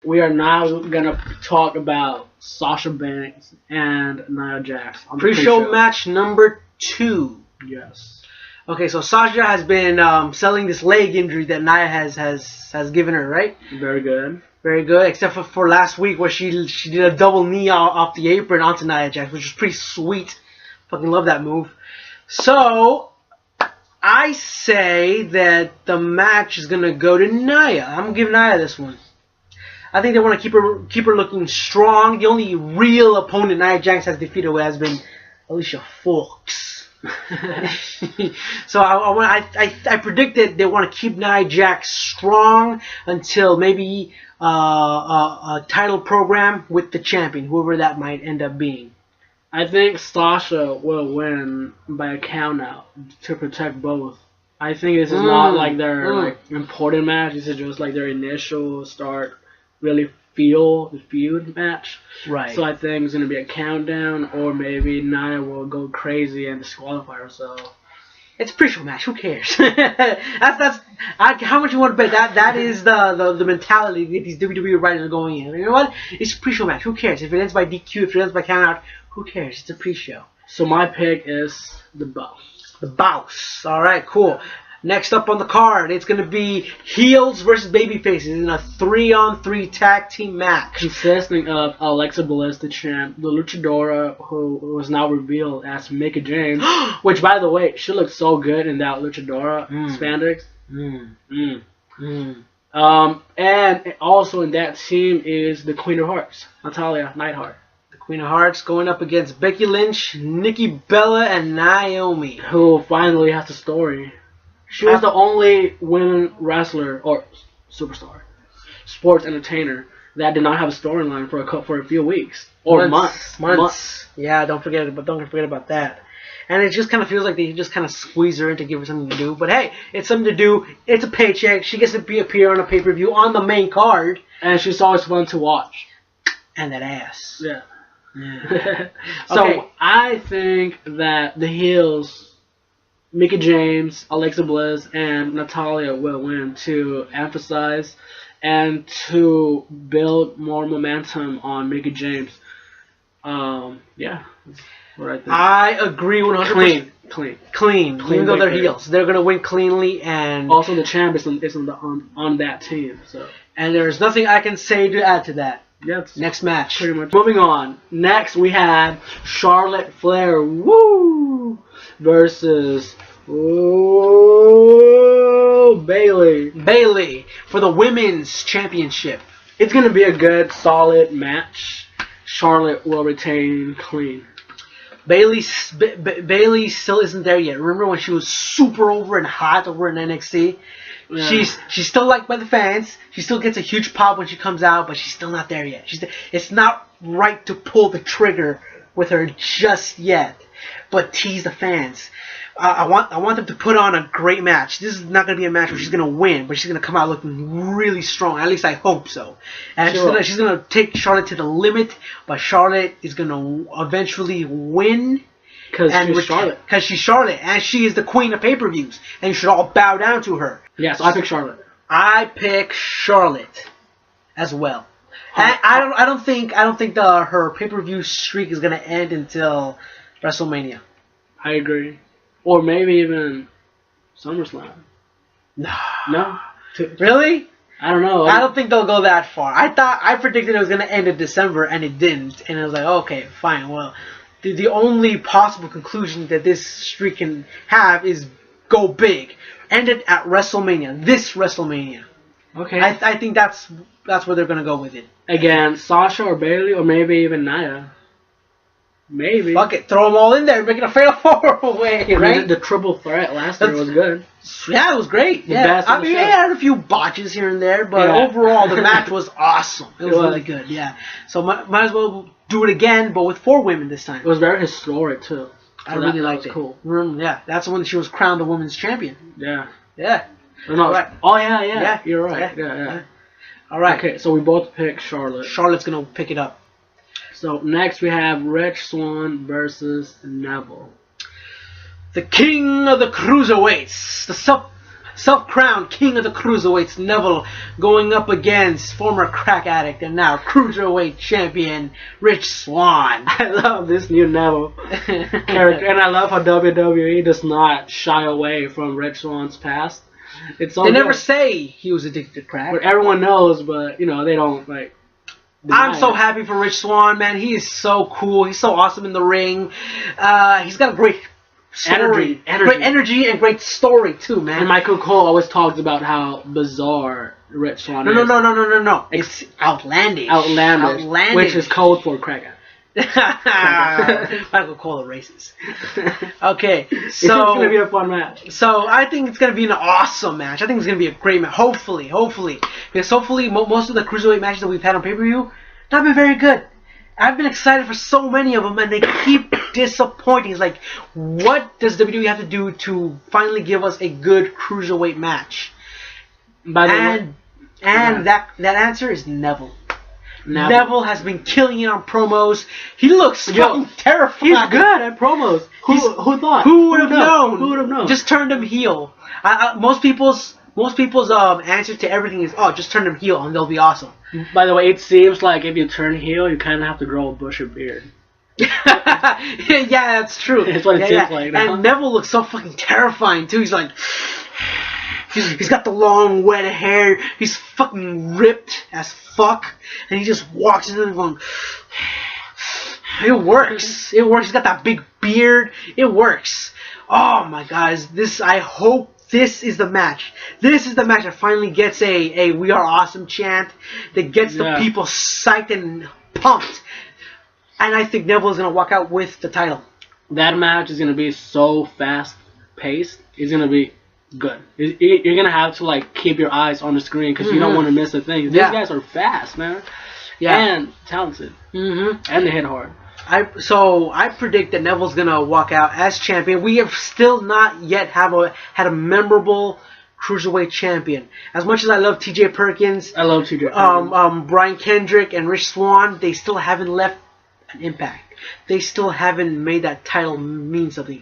We are now gonna talk about Sasha Banks and Nia Jax on the Pre-show match number 2. Yes. Okay, so Sasha has been selling this leg injury that Nia has given her, right? Very good. Very good, except for last week where she did a double knee off the apron onto Nia Jax, which was pretty sweet. Fucking love that move. So I say that the match is gonna go to Nia. I'm gonna give Nia this one. I think they want to keep her looking strong. The only real opponent Nia Jax has defeated has been Alicia Fox. So I predict that they want to keep Nia Jax strong until maybe a title program with the champion, whoever that might end up being. I think Sasha will win by a countout to protect both. I think this is not like their like important match. This is just like their initial start. Really feel the feud match. Right. So I think it's gonna be a countdown, or maybe Nia will go crazy and disqualify herself. It's a pre-show match. Who cares? How much you want to bet? That is the mentality that these WWE writers are going in. You know what? It's a pre-show match. Who cares if it ends by DQ? If it ends by countout? Who cares? It's a pre-show. So my pick is the Boss. The Boss. All right. Cool. Next up on the card, it's going to be heels versus babyfaces in a 3-on-3 tag team match. Consisting of Alexa Bliss, the champ, the luchadora, who was now revealed as Mickie James, which, by the way, she looks so good in that luchadora spandex. And also in that team is the Queen of Hearts, Natalya Neidhart. The Queen of Hearts going up against Becky Lynch, Nikki Bella, and Naomi. Who finally has a story. She was the only women wrestler or superstar, sports entertainer that did not have a storyline for a few weeks or months. Yeah, don't forget about that. And it just kind of feels like they just kind of squeeze her in to give her something to do. But hey, it's something to do. It's a paycheck. She gets to appear on a pay-per-view on the main card, and she's always fun to watch. And that ass. Yeah. Okay. So I think that the heels, Mickie James, Alexa Bliss, and Natalya will win to emphasize and to build more momentum on Mickie James. Yeah, that's what I think. I agree 100%. Clean. Even though they're heels, they're gonna win cleanly, and also the champ is on that team. So, and there's nothing I can say to add to that. Yeah. Next match. Pretty much. Moving on. Next we had Charlotte Flair. Versus Bayley for the women's championship. It's gonna be a good, solid match. Charlotte will retain clean. Bayley still isn't there yet. Remember when she was super over and hot over in NXT? Yeah. She's still liked by the fans. She still gets a huge pop when she comes out, but she's still not there yet. It's not right to pull the trigger with her just yet. But tease the fans. I want them to put on a great match. This is not going to be a match where she's going to win, but she's going to come out looking really strong. At least I hope so. And she's going to take Charlotte to the limit, but Charlotte is going to eventually win. Because she's Charlotte. Because she's Charlotte, and she is the queen of pay-per-views, and you should all bow down to her. Yeah, so I pick Charlotte. I pick Charlotte as well. I don't think her pay-per-view streak is going to end until WrestleMania. I agree. Or maybe even SummerSlam. No? Really? I don't know. I don't think they'll go that far. I predicted it was going to end in December, and it didn't. And I was like, okay, fine. Well, the only possible conclusion that this streak can have is go big. End it at WrestleMania. This WrestleMania. Okay. I think that's where they're going to go with it. Again, Sasha or Bayley, or maybe even Nia. Maybe. Fuck it. Throw them all in there. Make it a fatal 4-way, right? The triple threat last year was good. Yeah, it was great. I mean, it had a few botches here and there, but overall, the match was awesome. It was really good, yeah. So might as well do it again, but with 4 women this time. It was very historic, too. I really liked it. Cool. Yeah, that's when she was crowned the women's champion. Yeah. Yeah. No, right. Oh, yeah. You're right. Yeah. All right. Okay, so we both picked Charlotte. Charlotte's going to pick it up. So next we have Rich Swann versus Neville. The king of the cruiserweights. self-crowned king of the cruiserweights, Neville, going up against former crack addict and now cruiserweight champion Rich Swann. I love this new Neville character, and I love how WWE does not shy away from Rich Swann's past. It's so They good. never say he was addicted to crack. But everyone knows, but you know they don't like. I'm so it. happy for Rich Swann, man. He is so cool. He's so awesome in the ring. He's got a great story, great energy, and great story too, man. And Michael Cole always talks about how bizarre Rich Swann is. No. It's outlandish. Outlandish. Which is code for crack. Michael Cole races. Okay, It's so gonna be a fun match. So I think it's gonna be an awesome match. I think it's gonna be a great match. Hopefully, because hopefully most of the cruiserweight matches that we've had on pay-per-view not been very good. I've been excited for so many of them, and they keep disappointing. It's like, what does WWE have to do to finally give us a good cruiserweight match? By the way, that answer is Neville. Neville has been killing it on promos. He looks fucking terrifying. He's good at promos. Who thought? Who would have known? Who would have known? Just turned him heel. Most people's answer to everything is, oh, just turn him heel and they'll be awesome. By the way, it seems like if you turn heel, you kind of have to grow a bushy beard. Yeah, that's true. That's what it seems like now. And Neville looks so fucking terrifying too. He's like, he's got the long wet hair. He's fucking ripped as fuck, and he just walks in and going. It works. It works. He's got that big beard. It works. Oh my guys, I hope this is the match. This is the match that finally gets a "We Are Awesome" chant, that gets the people psyched and pumped. And I think Neville is gonna walk out with the title. That match is gonna be so fast paced. It's gonna be good. You're gonna have to like keep your eyes on the screen because you don't want to miss a thing. These guys are fast, man. Yeah. And talented. And they hit hard. I predict that Neville's gonna walk out as champion. We have still not yet had a memorable cruiserweight champion. As much as I love T.J. Perkins, I love T.J. Perkins. Brian Kendrick and Rich Swann, they still haven't left an impact. They still haven't made that title mean something.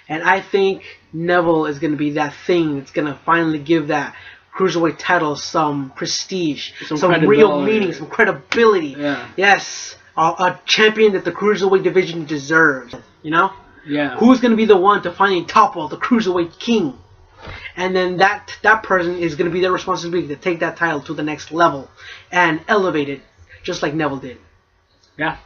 And I think Neville is gonna be that thing that's gonna finally give that cruiserweight title some prestige, some real meaning, some credibility. Yeah. Yes. A champion that the cruiserweight division deserves, you know? Yeah. Who's going to be the one to finally topple the cruiserweight king? And then that person is going to be their responsibility to take that title to the next level and elevate it, just like Neville did. Yeah.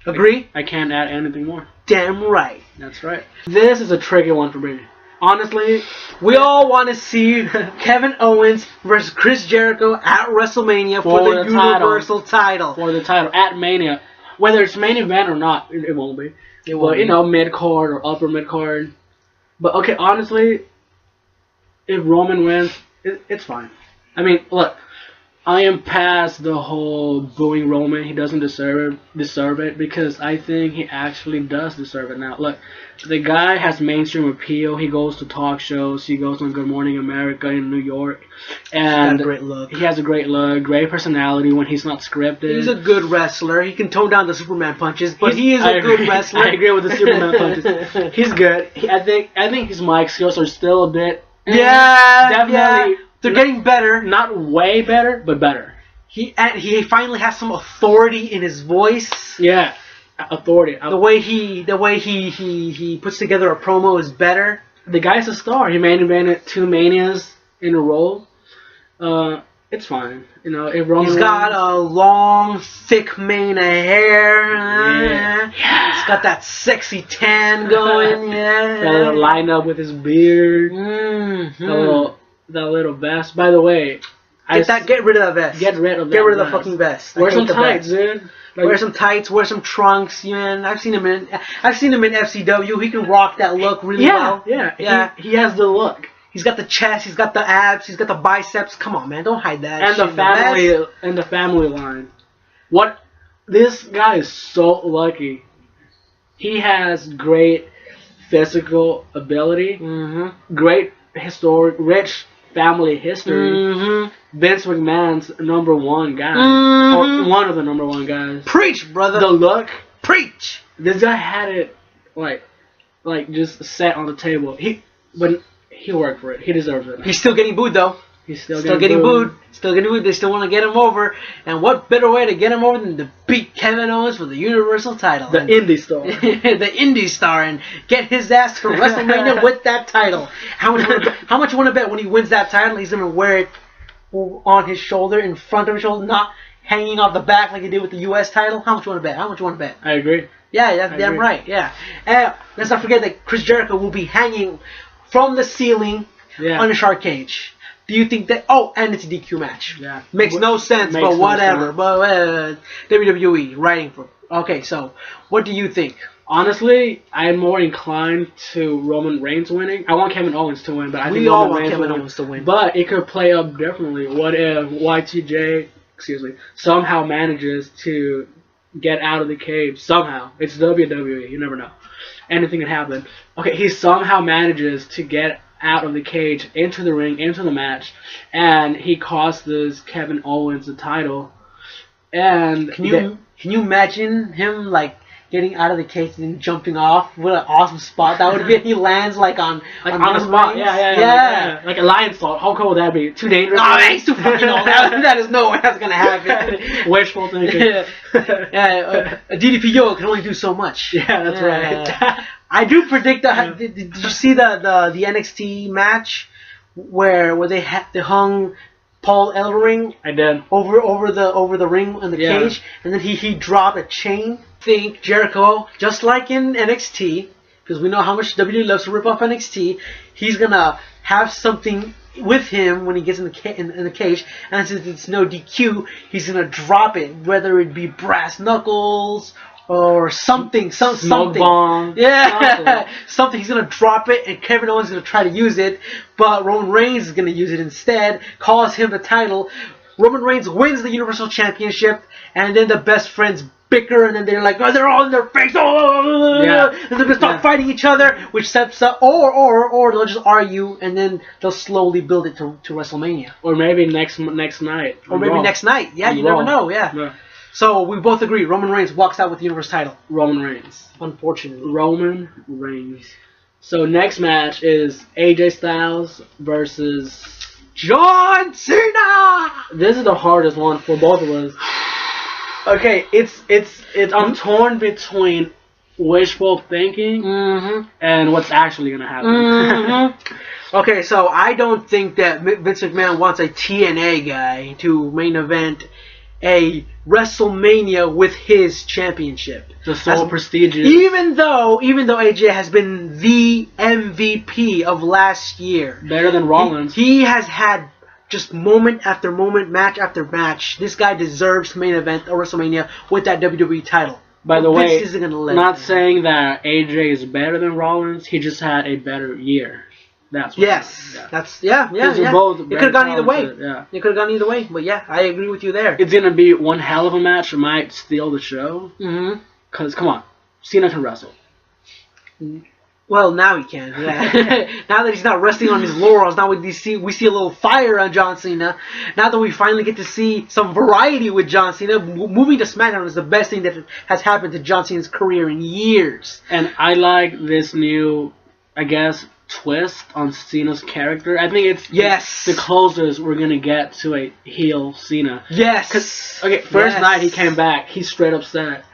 Agree? I can't add anything more. Damn right. That's right. This is a tricky one for me. Honestly, we all want to see Kevin Owens versus Chris Jericho at WrestleMania for the Universal title. For the title at Mania. Whether it's main event or not, it won't be. It won't be. You know, mid-card or upper mid-card. But, okay, honestly, if Roman wins, it's fine. I mean, look, I am past the whole booing Roman. He doesn't deserve it because I think he actually does deserve it now. Look, the guy has mainstream appeal. He goes to talk shows. He goes on Good Morning America in New York. And he's got a great look. He has a great look, great personality when he's not scripted. He's a good wrestler. He can tone down the Superman punches, but he is a good wrestler. I agree with the Superman punches. He's good. I think his mic skills are still a bit... definitely... Yeah. They're getting better. Not way better, but better. He finally has some authority in his voice. Yeah, authority. The way he puts together a promo is better. The guy's a star. He main evented 2 Manias in a row. It's fine. You know, if Roman he's got a long, thick mane of hair. Yeah. He's got that sexy tan going. Yeah. Got a little line up with his beard. Mm-hmm. That little vest. By the way, get rid of that vest. Get rid of the fucking vest. Wear some tights, dude. Like, wear some tights. Wear some trunks, man. I've seen him in FCW. He can rock that look really well. Yeah. He has the look. He's got the chest. He's got the abs. He's got the biceps. Come on, man. Don't hide that. And the family line. What? This guy is so lucky. He has great physical ability. Great rich family history. Vince McMahon's #1 guy, or one of the #1 guys. Preach, brother. The look, preach. This guy had it like just set on the table. he worked for it. He deserves it. He's still getting booed though. He's still getting booed. Still getting booed. They still want to get him over. And what better way to get him over than to beat Kevin Owens for the Universal title? The indie star. The indie star, and get his ass to WrestleMania with that title. How much you want to bet when he wins that title he's going to wear it on his shoulder, in front of his shoulder, not hanging off the back like he did with the U.S. title? How much you want to bet? How much you want to bet? I agree. Yeah, that's damn right. Yeah. And let's not forget that Chris Jericho will be hanging from the ceiling on a shark cage. Do you think that? Oh, and it's a DQ match. Yeah. Makes no sense, but whatever. But WWE writing for. Okay, so what do you think? Honestly, I'm more inclined to Roman Reigns winning. I want Kevin Owens to win, but I think Roman Reigns Kevin Owens to win. But it could play up differently. What if Y2J, somehow manages to get out of the cage? Somehow. It's WWE. You never know. Anything can happen. Okay, he somehow manages to get out of the cage, into the ring, into the match, and he costs Kevin Owens the title. And can you imagine him like getting out of the cage and then jumping off? What an awesome spot that would be! He lands on the spot. Yeah. Like a lion salt. How cool would that be? Too dangerous. Oh, he's too fucking old. That is no way that's gonna happen. Wishful thinking. A DDP Yo can only do so much. Yeah, that's right. I do predict that. Did you see the NXT match where they hung Paul Ellering? I did. Over the ring in the cage, and then he dropped a chain. Think Jericho, just like in NXT, because we know how much WWE loves to rip off NXT, he's gonna have something with him when he gets in the cage, and since it's no DQ, he's gonna drop it, whether it be brass knuckles or something. Bomb. Yeah, something. He's gonna drop it, and Kevin Owens is gonna try to use it, but Roman Reigns is gonna use it instead. Calls him the title. Roman Reigns wins the Universal Championship, and then the best friends bicker, and then they're like, oh, they're all in their face, and they're gonna start fighting each other, which sets up, or they'll just argue, and then they'll slowly build it to WrestleMania, or maybe next night, or maybe next night. Yeah, you never know. Yeah. So we both agree Roman Reigns walks out with the Universal title. Roman Reigns. Unfortunately. Roman Reigns. So next match is AJ Styles versus John Cena. This is the hardest one for both of us. Okay, I'm torn between wishful thinking and what's actually gonna happen. Okay, so I don't think that Vince McMahon wants a TNA guy to main event a WrestleMania with his championship. The so prestigious. Even though AJ has been the MVP of last year. Better than Rollins. He has had just moment after moment, match after match. This guy deserves to main event a WrestleMania with that WWE title. By the way, isn't gonna let not saying that AJ is better than Rollins. He just had a better year. That's what yeah. Both it could have gone either way. Yeah. It could have gone either way. But yeah, I agree with you there. It's gonna be one hell of a match. It might steal the show. Cause come on, Cena can wrestle. Well, now he can. Yeah. Now that he's not resting on his laurels, now we see a little fire on John Cena. Now that we finally get to see some variety with John Cena, moving to SmackDown is the best thing that has happened to John Cena's career in years. And I like this new, I guess, twist on Cena's character. I think it's the closest we're gonna get to a heel Cena. Yes. Cause first night he came back, he straight up said,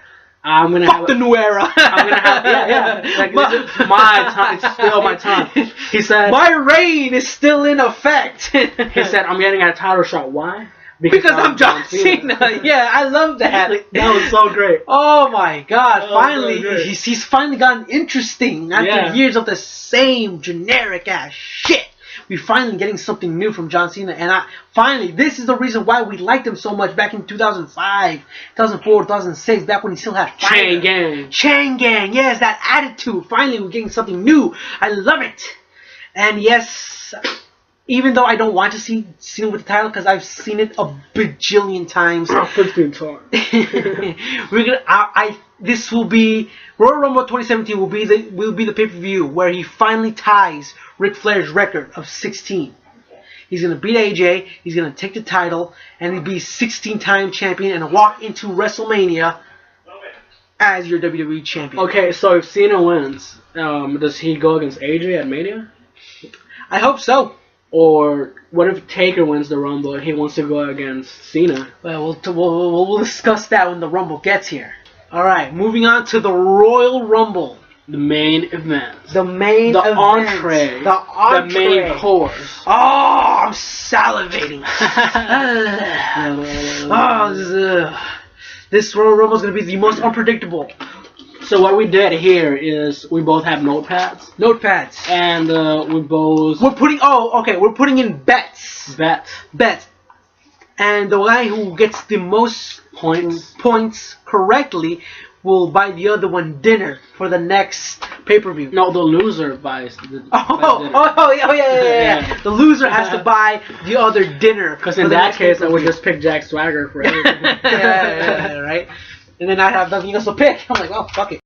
"I'm gonna have the new era." I'm gonna have Like, this is my time. It's still my time. He said, "My reign is still in effect." He said, "I'm getting a title shot. Why? Because I'm John Cena." Yeah, I love that. That was so great. Oh my God! Finally, he's finally gotten interesting after years of the same generic ass shit. We're finally getting something new from John Cena, and finally, this is the reason why we liked him so much back in 2005, 2004, 2006, back when he still had fire. Chain Gang, yes, that attitude. Finally, we're getting something new. I love it. And yes, even though I don't want to see Cena with the title, because I've seen it a bajillion times. 15 times. We're gonna. This will be Royal Rumble 2017 will be the pay-per-view where he finally ties Ric Flair's record of 16. He's gonna beat AJ. He's gonna take the title, and he'll be 16-time champion and walk into WrestleMania as your WWE champion. Okay, so if Cena wins, does he go against AJ at Mania? I hope so. Or what if Taker wins the Rumble and he wants to go against Cena? Well, we'll discuss that when the Rumble gets here. All right, moving on to the Royal Rumble. The main event. The main the event. Entree. The entree. The main course. Oh, I'm salivating. This Royal Rumble is going to be the most unpredictable. So what we did here is we both have notepads. Notepads. And we both... We're putting in bets. Bet. And the guy who gets the most points correctly will buy the other one dinner for the next pay-per-view. No, the loser buys the dinner. Yeah. The loser has to buy the other dinner. Because in that case, I would just pick Jack Swagger for everything. yeah, right? And then I have nothing else to pick. I'm like, oh, fuck it.